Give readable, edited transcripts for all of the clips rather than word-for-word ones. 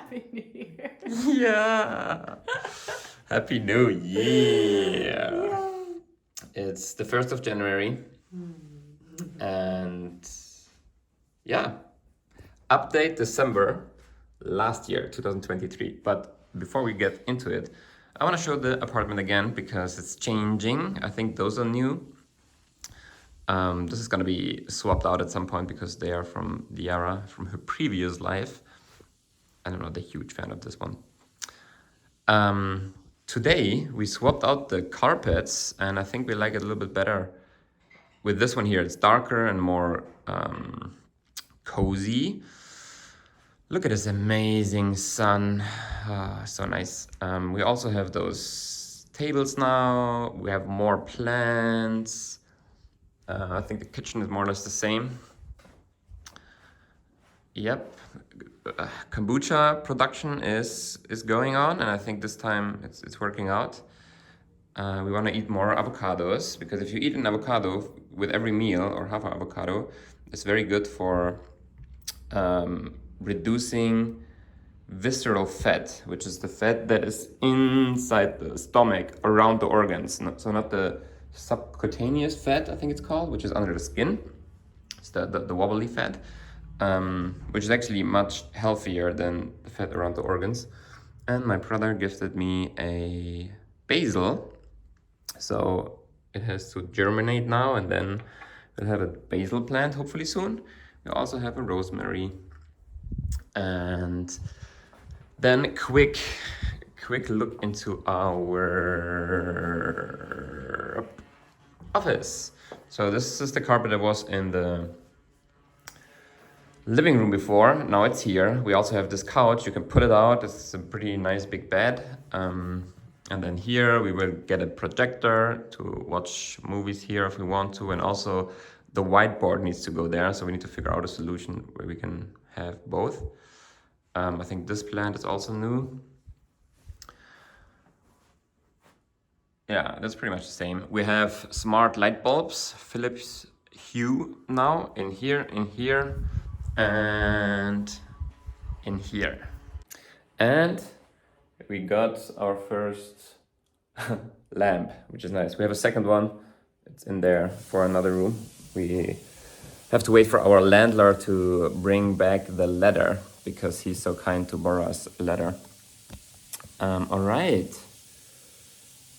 Happy New Year. Yeah. Happy New Year. It's the 1st of January. And yeah, update December last year, 2023. But before we get into it, I want to show the apartment again because it's changing. I think those are new. This is going to be swapped out at some point because they are from Diara, from her previous life. And I'm not a huge fan of this one. Today we swapped out the carpets and I think we like it a little bit better with this one here. It's darker and more cozy. Look at this amazing sun. So nice. We also have those tables now. We have more plants. I think the kitchen is more or less the same. Yep. Kombucha production is going on, and I think this time it's working out. We want to eat more avocados because if you eat an avocado with every meal or half an avocado, it's very good for reducing visceral fat, which is the fat that is inside the stomach around the organs. So not the subcutaneous fat, I think it's called, which is under the skin. It's the wobbly fat, which is actually much healthier than the fat around the organs. And my brother gifted me a basil. So it has to germinate now, and then we'll have a basil plant hopefully soon. We also have a rosemary. And then a quick look into our office. So this is the carpet that was in the living room before. Now it's here. We also have this couch. You can put it out. It's a pretty nice big bed. And then here we will get a projector to watch movies here if we want to. And also the whiteboard needs to go there. So we need to figure out a solution where we can have both. I think this plant is also new. Yeah, that's pretty much the same. We have smart light bulbs, Philips Hue now in here, and in here. And we got our first lamp, which is nice. We have a second one. It's in there for another room. We have to wait for our landlord to bring back the ladder because he's so kind to borrow us a ladder. All right.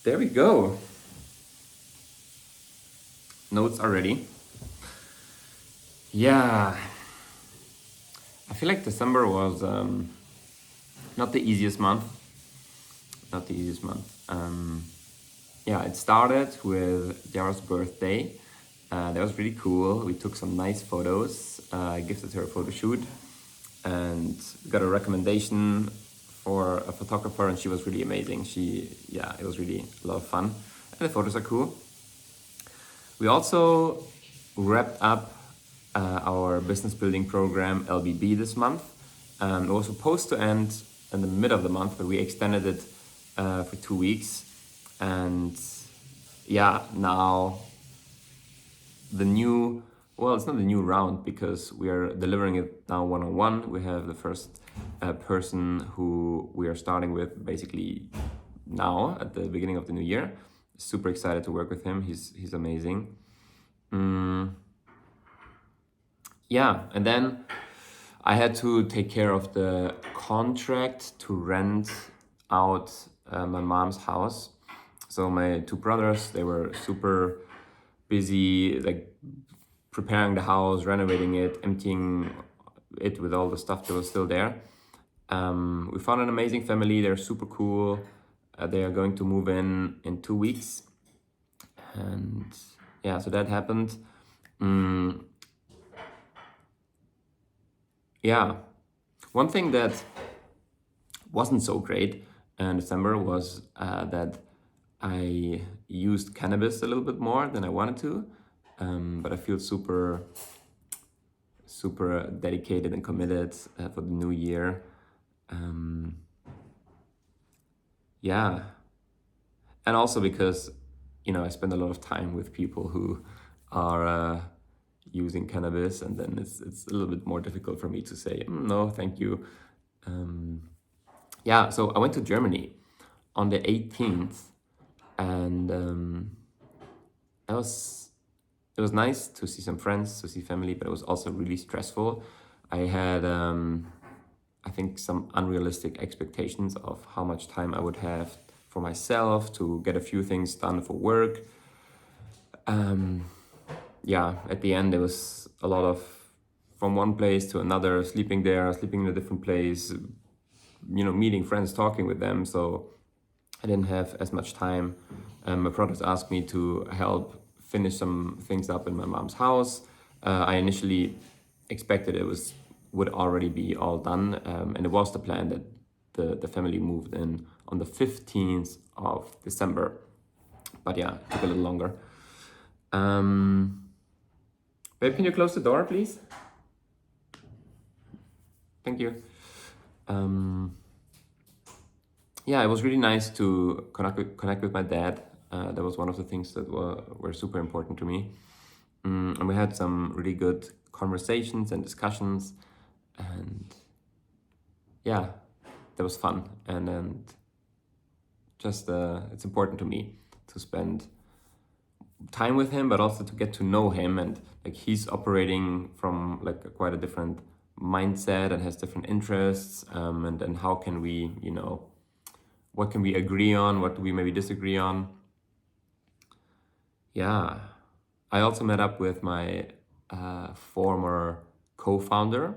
There we go. Notes are ready. Yeah. I feel like December was not the easiest month. Yeah, it started with Yara's birthday. That was really cool. We took some nice photos. I gifted her a photo shoot and got a recommendation for a photographer, and she was really amazing. It was really a lot of fun. And the photos are cool. We also wrapped up our business building program, LBB, this month. It was supposed to end in the middle of the month, but we extended it for 2 weeks. And yeah, now it's not the new round because we are delivering it now one-on-one. We have the first person who we are starting with basically now at the beginning of the new year. Super excited to work with him. He's amazing. Yeah, and then I had to take care of the contract to rent out my mom's house. So my two brothers, they were super busy, like preparing the house, renovating it, emptying it with all the stuff that was still there. We found an amazing family. They're super cool. They are going to move in 2 weeks. And yeah, so that happened. Yeah. One thing that wasn't so great in December was that I used cannabis a little bit more than I wanted to. But I feel super dedicated and committed for the new year. Yeah. And also because, I spend a lot of time with people who are using cannabis, and then it's a little bit more difficult for me to say, no, thank you. yeah, so I went to Germany on the 18th, and it was it was nice to see some friends, to see family, but it was also really stressful. I had I think some unrealistic expectations of how much time I would have for myself to get a few things done for work. Yeah, at the end, there was a lot of from one place to another, sleeping there, sleeping in a different place, meeting friends, talking with them. So I didn't have as much time. My brothers asked me to help finish some things up in my mom's house. I initially expected would already be all done, and it was the plan that the family moved in on the 15th of December. But yeah, it took a little longer. Babe, can you close the door, please? Thank you. Yeah, it was really nice to connect with my dad. That was one of the things that were super important to me. And we had some really good conversations and discussions. And yeah, that was fun. And just it's important to me to spend time with him, but also to get to know him. And like he's operating from like quite a different mindset and has different interests. And then how can we, what can we agree on? What do we maybe disagree on? Yeah. I also met up with my former co-founder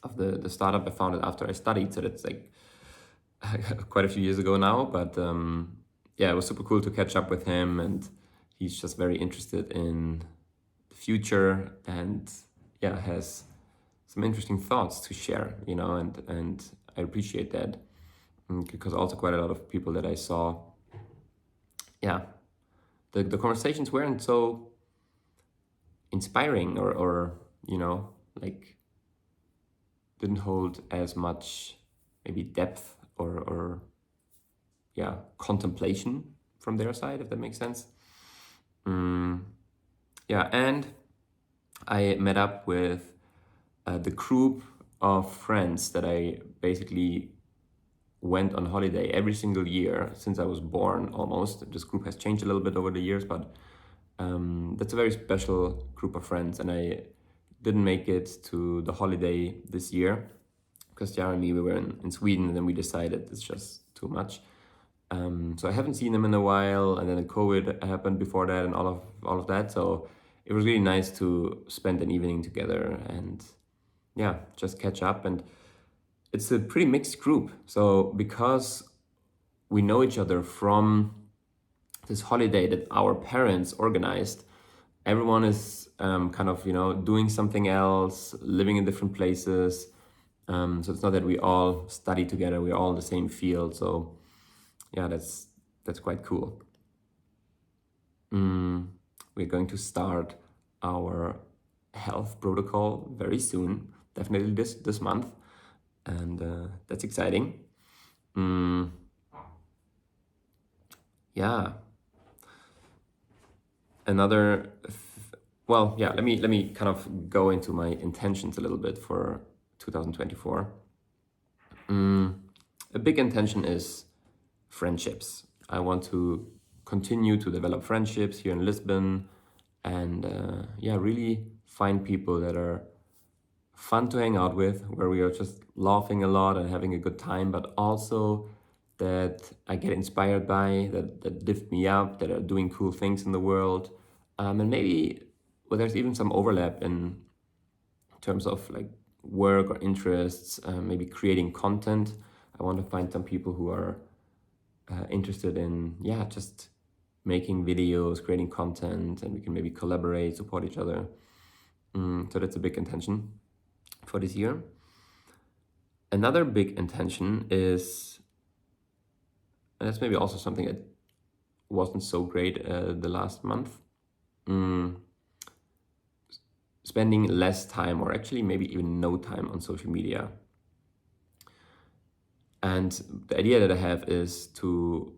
of the startup I founded after I studied. So that's like quite a few years ago now. But yeah, it was super cool to catch up with him. And he's just very interested in the future and yeah, has some interesting thoughts to share, and I appreciate that. Because also quite a lot of people that I saw, yeah, the conversations weren't so inspiring or like didn't hold as much maybe depth or yeah, contemplation from their side, if that makes sense. Yeah, and I met up with the group of friends that I basically went on holiday every single year since I was born almost. This group has changed a little bit over the years, but that's a very special group of friends. And I didn't make it to the holiday this year because Jara and me, we were in Sweden, and then we decided it's just too much. So I haven't seen them in a while, and then the COVID happened before that and all of that. So it was really nice to spend an evening together and yeah, just catch up. And it's a pretty mixed group. So because we know each other from this holiday that our parents organized, everyone is kind of doing something else, living in different places. So it's not that we all study together, we're all in the same field. So yeah, that's quite cool. We're going to start our health protocol very soon, definitely this month, and that's exciting. Yeah. Well, yeah, let me kind of go into my intentions a little bit for 2024. A big intention is friendships. I want to continue to develop friendships here in Lisbon and yeah, really find people that are fun to hang out with, where we are just laughing a lot and having a good time, but also that I get inspired by, that lift me up, that are doing cool things in the world. And maybe there's even some overlap in terms of like work or interests, maybe creating content. I want to find some people who are interested in, yeah, just making videos, creating content, and we can maybe collaborate, support each other. So that's a big intention for this year. Another big intention is, and that's maybe also something that wasn't so great the last month, spending less time, or actually maybe even no time, on social media. And the idea that I have is to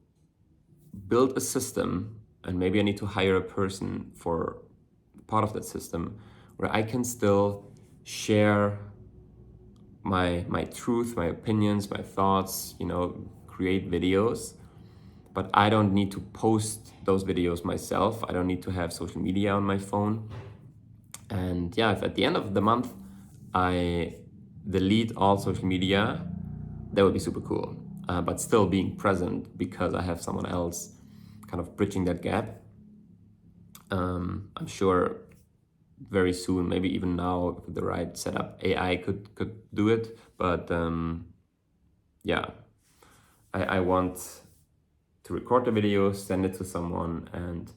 build a system, and maybe I need to hire a person for part of that system, where I can still share my truth, my opinions, my thoughts, you know, create videos. But I don't need to post those videos myself. I don't need to have social media on my phone. And yeah, if at the end of the month I delete all social media, that would be super cool. But still being present because I have someone else kind of bridging that gap. I'm sure very soon, maybe even now, with the right setup, AI could do it. But yeah, I want to record the video, send it to someone, and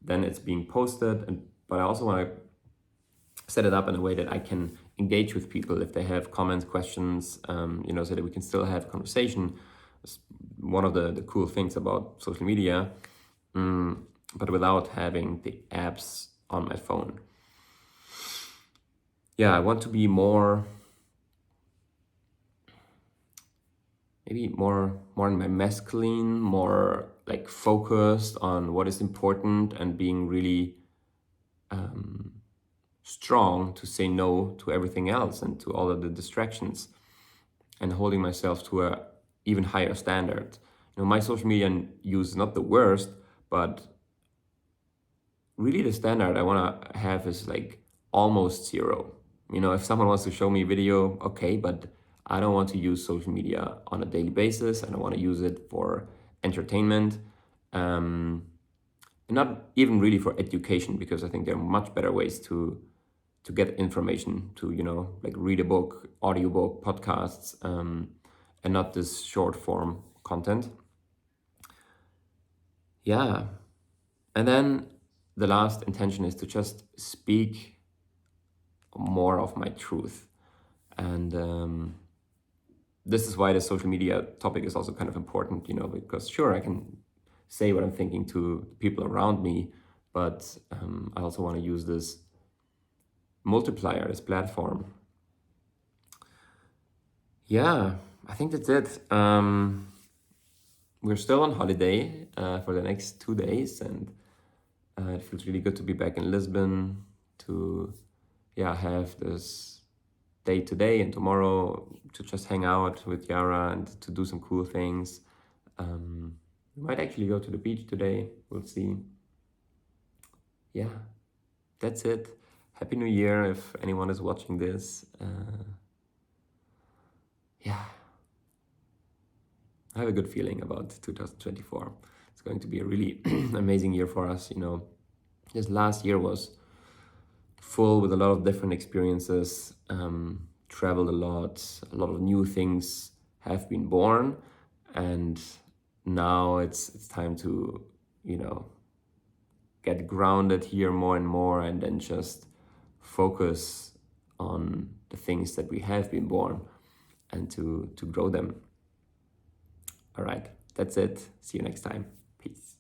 then it's being posted. But I also want to set it up in a way that I can engage with people if they have comments, questions, you know, so that we can still have conversation. It's one of the cool things about social media, but without having the apps on my phone. Yeah, I want to be more, maybe more in my masculine, more like focused on what is important and being really strong to say no to everything else and to all of the distractions, and holding myself to a even higher standard. You know, my social media use is not the worst, but really the standard I want to have is like almost zero. You know, if someone wants to show me a video, okay, but I don't want to use social media on a daily basis. I don't want to use it for entertainment, and not even really for education, because I think there are much better ways to get information, to, you know, like read a book, audiobook, podcasts, and not this short form content. Yeah. And then the last intention is to just speak more of my truth. And this is why the social media topic is also kind of important, you know, because sure, I can say what I'm thinking to people around me, but I also want to use this multiplier, this platform. Yeah, I think that's it. We're still on holiday for the next 2 days, and it feels really good to be back in Lisbon, to have this day today and tomorrow to just hang out with Yara and to do some cool things. We might actually go to the beach today. We'll see. Yeah, that's it. Happy New Year if anyone is watching this. Yeah, I have a good feeling about 2024. It's going to be a really amazing year for us. You know, this last year was full with a lot of different experiences, traveled a lot of new things have been born, and now it's time to, you know, get grounded here more and more, and then just focus on the things that we have been born and to grow them. All right, that's it. See you next time. Peace.